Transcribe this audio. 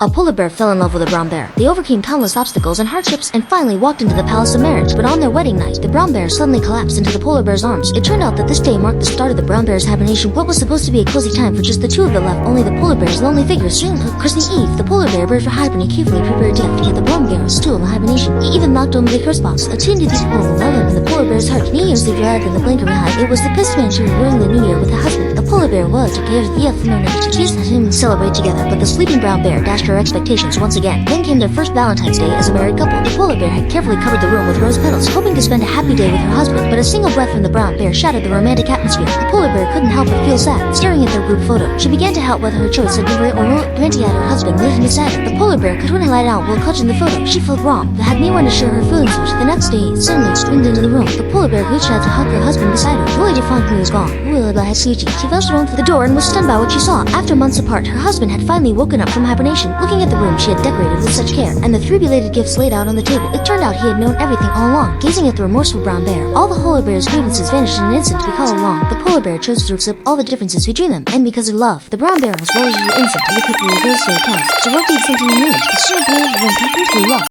A polar bear fell in love with a brown bear. They overcame countless obstacles and hardships and finally walked into the palace of marriage. But on their wedding night, the brown bear suddenly collapsed into the polar bear's arms. It turned out that this day marked the start of the brown bear's hibernation. What was supposed to be a cozy time for just the two of them left only the polar bear's lonely figure soon. Christmas Eve, the polar bear bird for hibernate carefully prepared gift, yet the brown bear was still in hibernation. He even knocked on the curse box, attuned to the poem melon in the polar bear's heart. New Year's Eve arrived in the blanket behind. It was the pissed man she was ruining the new year with a husband. The polar bear was to give the from her night to kiss him and celebrate together, but the sleeping brown bear dashed her expectations once again. Then came their first Valentine's Day as a married couple. The polar bear had carefully covered the room with rose petals, hoping to spend a happy day with her husband, but a single breath from the brown bear shattered the romantic atmosphere. The polar bear couldn't help but feel sad. Staring at their group photo, she began to doubt whether her choice had been right or not. Granted, her husband made him sad. The polar bear could lie down while clutching the photo. She felt wrong, but had no one to share her feelings with. The next day, suddenly streamed into the room. The polar bear reached out to hug her husband beside her. Really defined who was gone. She fell through the door and was stunned by what she saw. After months apart, her husband had finally woken up from hibernation. Looking at the room she had decorated with such care, and the three belated gifts laid out on the table, it turned out he had known everything all along. Gazing at the remorseful brown bear, all the polar bear's grievances vanished in an instant to be called along. The polar bear chose to accept all the differences between them, and because of love, the brown bear was well as innocent, and he quickly revealed to the cause. So what did something new? The soon bear went completely lost.